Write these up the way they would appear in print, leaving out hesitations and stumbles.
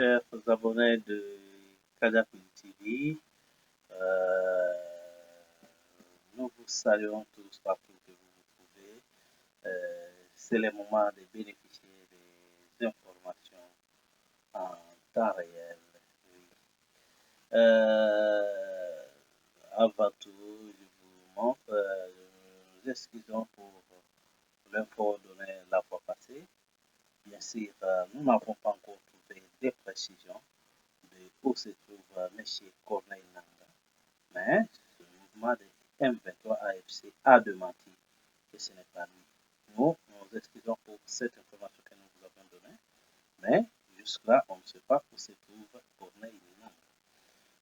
chers abonnés de Kadapin TV. Euh, nous vous saluons tous partout que vous vous trouvez. C'est le moment de bénéficier des informations en temps réel. Oui. Avant tout, je vous montre, nous excusons pour l'info donnée la fois passée. Bien sûr, nous n'avons pas encore trouvé des précisions de où se trouve M. Corneille Nanga, mais ce mouvement de M23 AFC a démenti que ce n'est pas lui. Nous nous excusons pour cette information que nous vous avons donnée, mais jusque-là, on ne sait pas où se trouve Corneille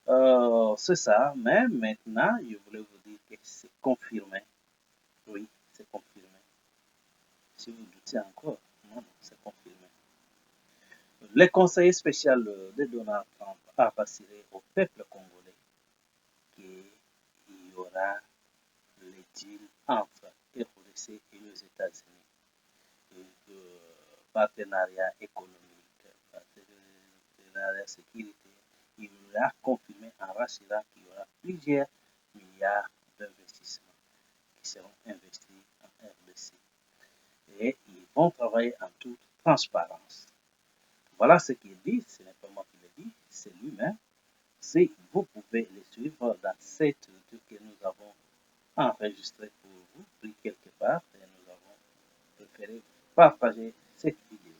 Nanga. C'est ça, mais maintenant, je voulais vous dire que c'est confirmé. Oui, c'est confirmé. Si vous doutez encore, non, c'est confirmé. Le conseiller spécial de Donald Trump a rassuré au peuple congolais qu'il y aura le deal entre RDC et les États-Unis. Partenariat économique, partenariat sécurité. Il a confirmé en rassurant qu'il y aura plusieurs milliards d'investissements qui seront investis en RDC. Et ils vont travailler en toute transparence. Voilà ce qu'il dit, ce n'est pas moi qui le dis, c'est lui-même. Si vous pouvez le suivre dans cette vidéo que nous avons enregistrée pour vous, pris quelque part, et nous avons préféré partager cette vidéo.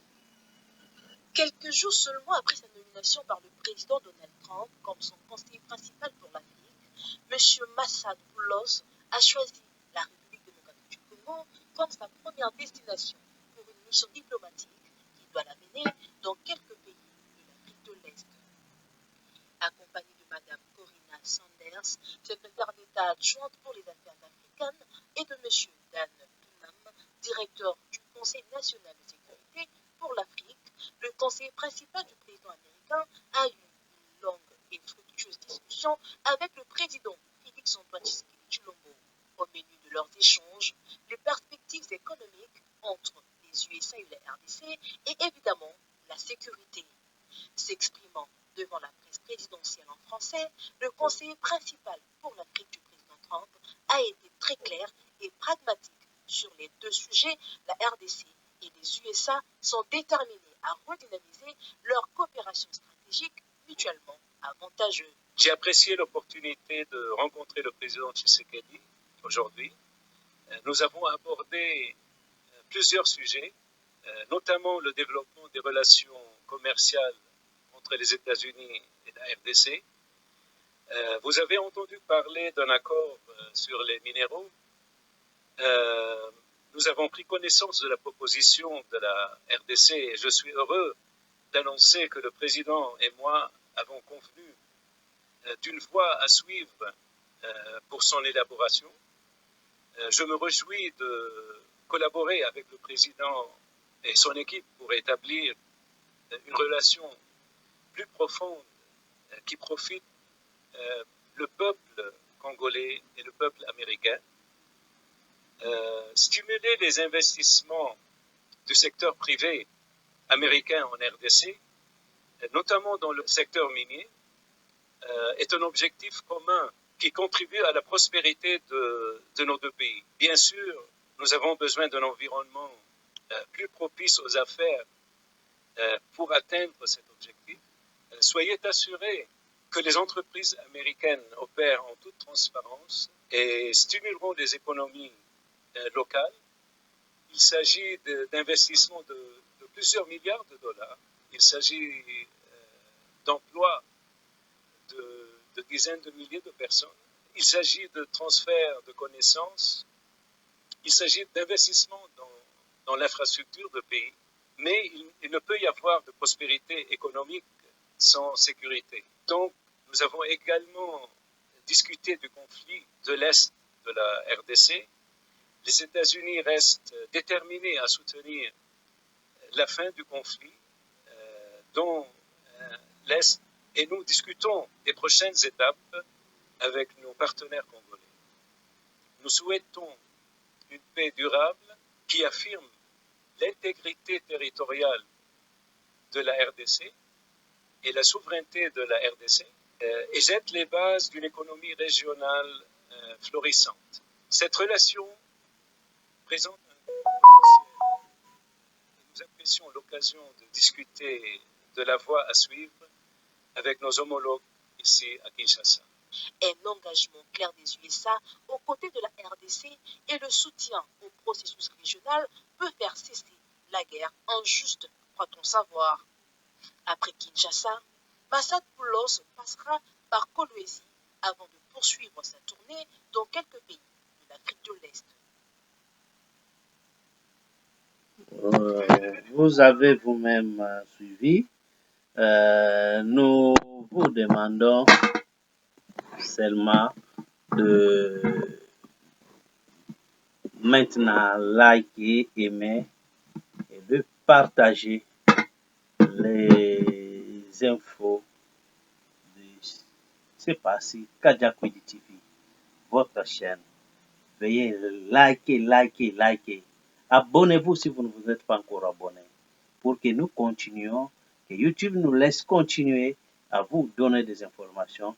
Quelques jours seulement après sa nomination par le président Donald Trump comme son conseiller principal pour l'Afrique, M. Massad Boulos a choisi la République démocratique du Congo comme sa première destination pour une mission diplomatique qui doit l'amener dans quelques pays de l'Afrique de l'Est. Accompagné de Mme Corina Sanders, secrétaire d'État adjointe pour les affaires africaines, et de M. Dan Pinam, directeur du Conseil national de sécurité pour l'Afrique, le conseiller principal du président américain a eu une longue et fructueuse discussion avec le président Félix-Antoine Tshisekedi Tshilombo. Au menu de leurs échanges, les perspectives économiques entre les USA et la RDC et évidemment la sécurité. S'exprimant devant la presse présidentielle en français, le conseiller principal pour l'Afrique du président Trump a été très clair et pragmatique sur les deux sujets. La RDC et les USA sont déterminés à redynamiser leur coopération stratégique mutuellement avantageuse. J'ai apprécié l'opportunité de rencontrer le président Tshisekedi aujourd'hui. Nous avons abordé plusieurs sujets, notamment le développement des relations commerciales entre les États-Unis et la RDC. Vous avez entendu parler d'un accord sur les minéraux. Nous avons pris connaissance de la proposition de la RDC et je suis heureux d'annoncer que le président et moi avons convenu d'une voie à suivre pour son élaboration. Je me réjouis de collaborer avec le président et son équipe pour établir une relation plus profonde qui profite le peuple congolais et le peuple américain. Stimuler les investissements du secteur privé américain en RDC, notamment dans le secteur minier, est un objectif commun qui contribue à la prospérité de nos deux pays. Bien sûr, nous avons besoin d'un environnement plus propice aux affaires pour atteindre cet objectif. Soyez assurés que les entreprises américaines opèrent en toute transparence et stimuleront les économies locales. Il s'agit d'investissements de plusieurs milliards de dollars. Il s'agit d'emplois de dizaines de milliers de personnes. Il s'agit de transfert de connaissances. Il s'agit d'investissements dans l'infrastructure de pays. Mais il ne peut y avoir de prospérité économique sans sécurité. Donc, nous avons également discuté du conflit de l'Est de la RDC. Les États-Unis restent déterminés à soutenir la fin du conflit dans l'Est et nous discutons des prochaines étapes avec nos partenaires congolais. Nous souhaitons une paix durable qui affirme l'intégrité territoriale de la RDC, et la souveraineté de la RDC et jette les bases d'une économie régionale florissante. Cette relation présente un potentiel et nous apprécions l'occasion de discuter de la voie à suivre avec nos homologues ici à Kinshasa. Un engagement clair des USA aux côtés de la RDC et le soutien au processus régional peut faire cesser la guerre injuste, croit-on savoir. Après Kinshasa, Massadoulos passera par Kolwezi avant de poursuivre sa tournée dans quelques pays de l'Afrique de l'Est. Vous avez vous-même suivi. Nous vous demandons seulement de maintenant liker, aimer et de partager les infos de, je sais pas si Kajakwidi TV, votre chaîne. Veuillez liker. Abonnez-vous si vous ne vous êtes pas encore abonné pour que nous continuions, que YouTube nous laisse continuer à vous donner des informations.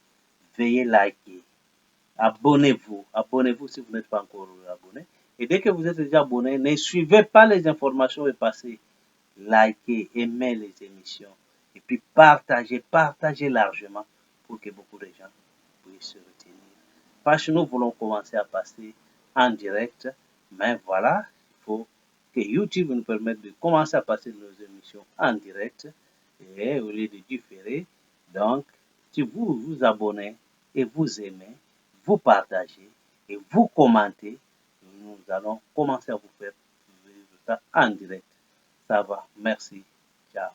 Veuillez liker. Abonnez-vous si vous n'êtes pas encore abonné. Et dès que vous êtes déjà abonné, ne suivez pas les informations et passez. Likez, aimez les émissions. Et puis partagez largement pour que beaucoup de gens puissent se retenir. Parce que nous voulons commencer à passer en direct. Mais voilà, il faut que YouTube nous permette de commencer à passer nos émissions en direct et au lieu de différer. Donc, si vous vous abonnez et vous aimez, vous partagez et vous commentez, nous allons commencer à vous faire vivre ça en direct. Ça va. Merci. Ciao.